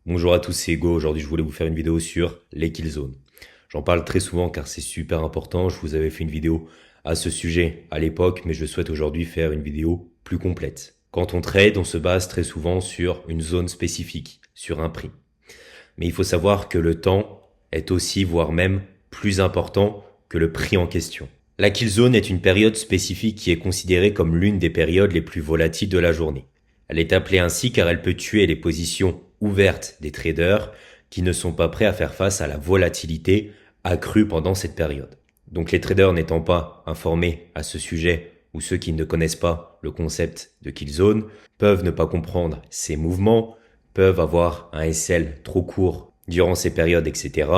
Bonjour à tous, c'est Hugo. Aujourd'hui, je voulais vous faire une vidéo sur les kill zones. J'en parle très souvent car c'est super important. Je vous avais fait une vidéo à ce sujet à l'époque, mais je souhaite aujourd'hui faire une vidéo plus complète. Quand on trade, on se base très souvent sur une zone spécifique, sur un prix. Mais il faut savoir que le temps est aussi, voire même, plus important que le prix en question. La kill zone est une période spécifique qui est considérée comme l'une des périodes les plus volatiles de la journée. Elle est appelée ainsi car elle peut tuer les positions ouvertes des traders qui ne sont pas prêts à faire face à la volatilité accrue pendant cette période. Donc les traders n'étant pas informés à ce sujet ou ceux qui ne connaissent pas le concept de kill zone peuvent ne pas comprendre ces mouvements, peuvent avoir un SL trop court durant ces périodes, etc.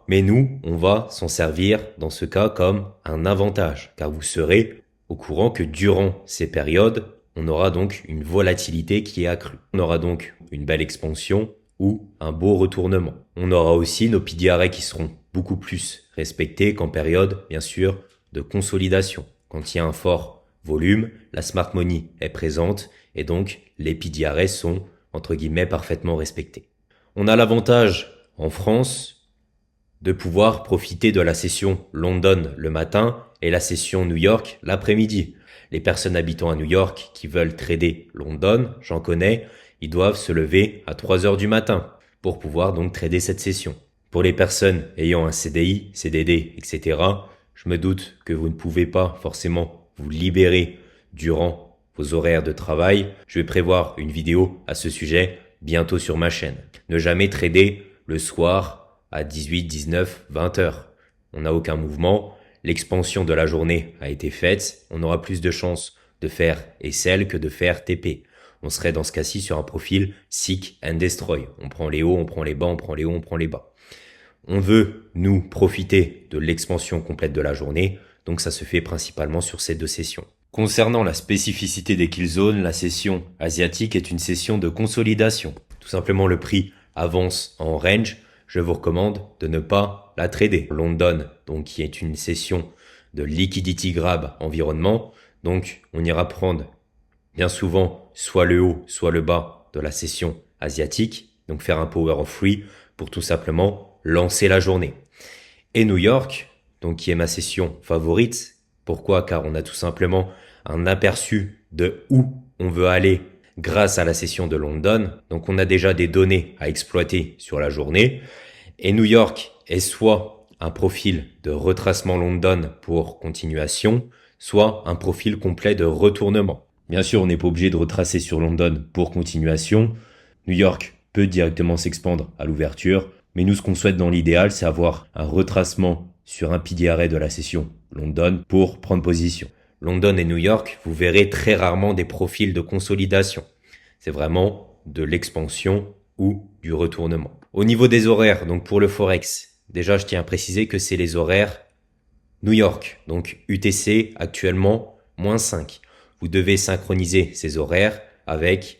Mais nous, on va s'en servir dans ce cas comme un avantage, car vous serez au courant que durant ces périodes, on aura donc une volatilité qui est accrue. On aura donc une belle expansion ou un beau retournement. On aura aussi nos PDRA qui seront beaucoup plus respectés qu'en période, bien sûr, de consolidation. Quand il y a un fort volume, la smart money est présente et donc les PDRA sont entre guillemets parfaitement respectés. On a l'avantage en France de pouvoir profiter de la session London le matin et la session New York l'après-midi. Les personnes habitant à New York qui veulent trader London, j'en connais, ils doivent se lever à 3 heures du matin pour pouvoir donc trader cette session. Pour les personnes ayant un CDI, CDD, etc., je me doute que vous ne pouvez pas forcément vous libérer durant vos horaires de travail. Je vais prévoir une vidéo à ce sujet bientôt sur ma chaîne. Ne jamais trader le soir à 18, 19, 20 heures. On n'a aucun mouvement. L'expansion de la journée a été faite. On aura plus de chances de faire SL que de faire TP. On serait dans ce cas-ci sur un profil Seek and Destroy. On prend les hauts, on prend les bas, on prend les hauts, on prend les bas. On veut, nous, profiter de l'expansion complète de la journée, donc ça se fait principalement sur ces deux sessions. Concernant la spécificité des kill zones, la session asiatique est une session de consolidation. Tout simplement, le prix avance en range. Je vous recommande de ne pas la trader. London, donc, qui est une session de liquidity grab environnement. Donc, on ira prendre bien souvent soit le haut, soit le bas de la session asiatique. Donc, faire un power of free pour tout simplement lancer la journée. Et New York, donc qui est ma session favorite. Pourquoi? Car on a tout simplement un aperçu de où on veut aller grâce à la session de London. Donc on a déjà des données à exploiter sur la journée. Et New York est soit un profil de retracement London pour continuation, soit un profil complet de retournement. Bien sûr, on n'est pas obligé de retracer sur London pour continuation. New York peut directement s'expandre à l'ouverture. Mais nous, ce qu'on souhaite dans l'idéal, c'est avoir un retracement sur un PDRA de la session London pour prendre position. London et New York, vous verrez très rarement des profils de consolidation. C'est vraiment de l'expansion ou du retournement. Au niveau des horaires, donc pour le Forex, déjà je tiens à préciser que c'est les horaires New York, donc UTC actuellement -5. Vous devez synchroniser ces horaires avec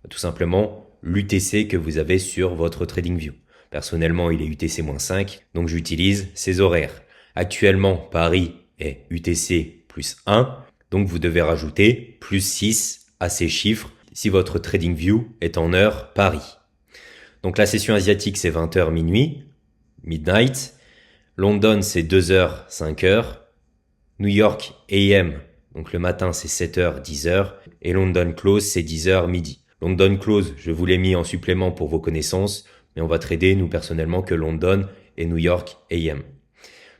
tout simplement l'UTC que vous avez sur votre TradingView. Personnellement, il est UTC-5, donc j'utilise ces horaires. Actuellement, Paris est UTC +1, donc vous devez rajouter +6 à ces chiffres si votre TradingView est en heure Paris. Donc la session asiatique, c'est 20h minuit, midnight. London, c'est 2h, 5h. New York AM, donc le matin, c'est 7h, 10h. Et London Close, c'est 10h midi. London Close, je vous l'ai mis en supplément pour vos connaissances, mais on va trader, nous, personnellement, que London et New York AM.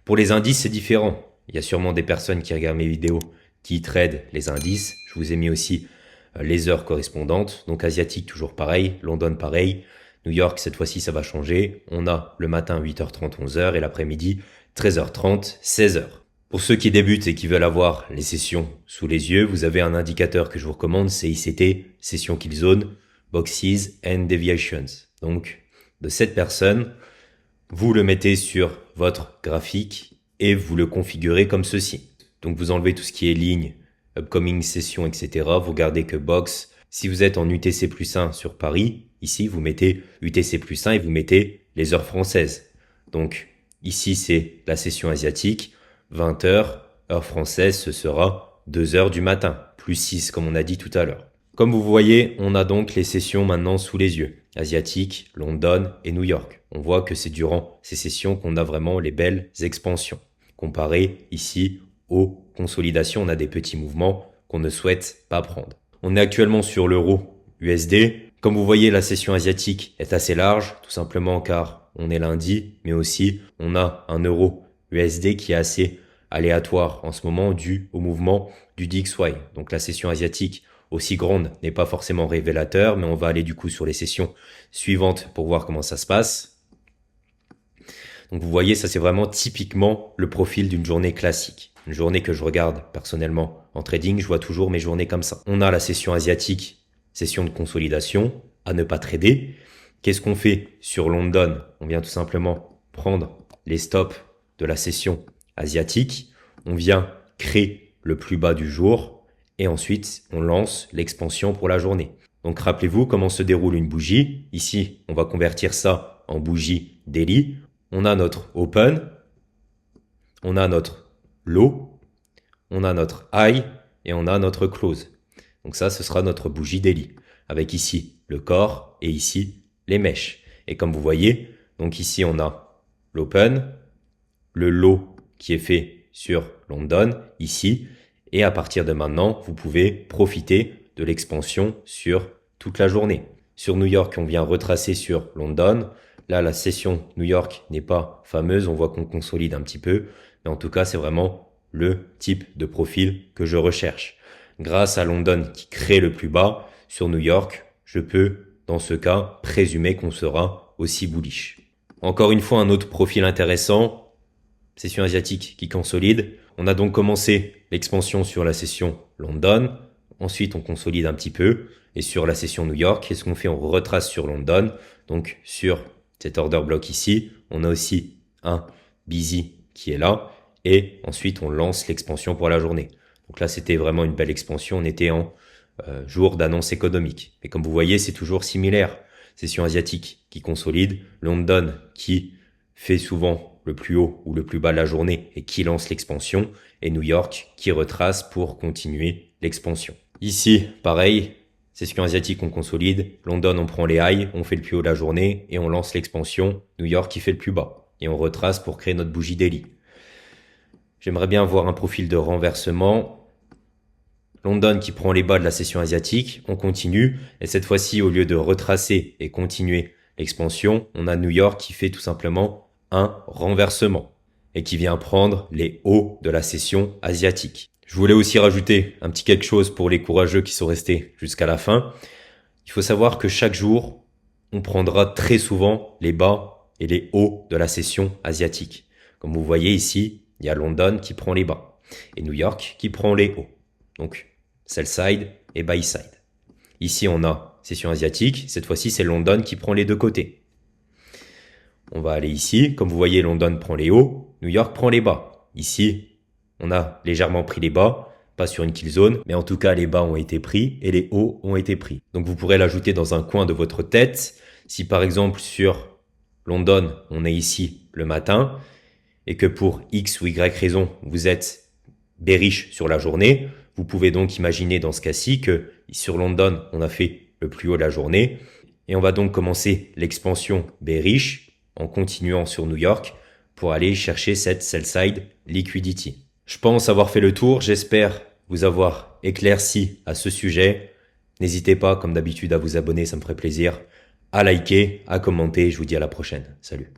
Pour les indices, c'est différent. Il y a sûrement des personnes qui regardent mes vidéos qui tradent les indices. Je vous ai mis aussi les heures correspondantes. Donc, asiatique, toujours pareil. London, pareil. New York, cette fois-ci, ça va changer. On a le matin 8h30, 11h et l'après-midi 13h30, 16h. Pour ceux qui débutent et qui veulent avoir les sessions sous les yeux, vous avez un indicateur que je vous recommande, c'est ICT, Session Kill Zone, Boxes and Deviations. Donc, de cette personne, vous le mettez sur votre graphique et vous le configurez comme ceci. Donc vous enlevez tout ce qui est ligne, upcoming session, etc. Vous gardez que box. Si vous êtes en UTC +1 sur Paris, ici vous mettez UTC +1 et vous mettez les heures françaises. Donc ici c'est la session asiatique, 20h, heure française, ce sera 2h du matin, +6 comme on a dit tout à l'heure. Comme vous voyez, on a donc les sessions maintenant sous les yeux. asiatique, London et New York. On voit que c'est durant ces sessions qu'on a vraiment les belles expansions. Comparé ici aux consolidations, on a des petits mouvements qu'on ne souhaite pas prendre. On est actuellement sur l'euro USD. Comme vous voyez, la session asiatique est assez large, tout simplement car on est lundi, mais aussi on a un euro USD qui est assez aléatoire en ce moment dû au mouvement du DXY. Donc la session asiatique aussi grande n'est pas forcément révélateur, mais on va aller du coup sur les sessions suivantes pour voir comment ça se passe. Donc vous voyez, ça c'est vraiment typiquement le profil d'une journée classique. Une journée que je regarde personnellement en trading, je vois toujours mes journées comme ça. On a la session asiatique, session de consolidation, à ne pas trader. Qu'est-ce qu'on fait sur London? On vient tout simplement prendre les stops de la session asiatique. On vient créer le plus bas du jour et ensuite on lance l'expansion pour la journée. Donc rappelez-vous comment se déroule une bougie. Ici, on va convertir ça en bougie daily. On a notre open, on a notre low, on a notre high et on a notre close. Donc ça, ce sera notre bougie daily avec ici le corps et ici les mèches. Et comme vous voyez, donc ici on a l'open, le low qui est fait sur London ici. Et à partir de maintenant, vous pouvez profiter de l'expansion sur toute la journée. Sur New York, on vient retracer sur London. Là, la session New York n'est pas fameuse. On voit qu'on consolide un petit peu. Mais en tout cas, c'est vraiment le type de profil que je recherche. Grâce à London qui crée le plus bas, sur New York, je peux, dans ce cas, présumer qu'on sera aussi bullish. Encore une fois, un autre profil intéressant, session asiatique qui consolide. On a donc commencé l'expansion sur la session London. Ensuite, on consolide un petit peu. Et sur la session New York, qu'est-ce qu'on fait? On retrace sur London. Donc, sur cet order block ici, on a aussi un busy qui est là. Et ensuite, on lance l'expansion pour la journée. Donc là, c'était vraiment une belle expansion. On était en jour d'annonce économique. Mais comme vous voyez, c'est toujours similaire. Session asiatique qui consolide. London qui fait souvent le plus haut ou le plus bas de la journée et qui lance l'expansion. Et New York qui retrace pour continuer l'expansion. Ici, pareil, session asiatique, on consolide. London, on prend les highs, on fait le plus haut de la journée et on lance l'expansion. New York qui fait le plus bas. Et on retrace pour créer notre bougie daily. J'aimerais bien avoir un profil de renversement. London qui prend les bas de la session asiatique, on continue. Et cette fois-ci, au lieu de retracer et continuer l'expansion, on a New York qui fait tout simplement un renversement et qui vient prendre les hauts de la session asiatique. Je voulais aussi rajouter un petit quelque chose pour les courageux qui sont restés jusqu'à la fin. Il faut savoir que chaque jour, on prendra très souvent les bas et les hauts de la session asiatique. Comme vous voyez ici, il y a London qui prend les bas et New York qui prend les hauts. Donc, sell side et buy side. Ici, on a session asiatique. Cette fois-ci, c'est London qui prend les deux côtés. On va aller ici. Comme vous voyez, London prend les hauts. New York prend les bas. Ici, on a légèrement pris les bas. Pas sur une kill zone, mais en tout cas, les bas ont été pris et les hauts ont été pris. Donc, vous pourrez l'ajouter dans un coin de votre tête. Si par exemple, sur London, on est ici le matin et que pour X ou Y raison, vous êtes bearish sur la journée, vous pouvez donc imaginer dans ce cas-ci que sur London, on a fait le plus haut de la journée et on va donc commencer l'expansion bearish en continuant sur New York pour aller chercher cette sell-side liquidity. Je pense avoir fait le tour, j'espère vous avoir éclairci à ce sujet. N'hésitez pas, comme d'habitude, à vous abonner, ça me ferait plaisir, à liker, à commenter. Je vous dis à la prochaine. Salut.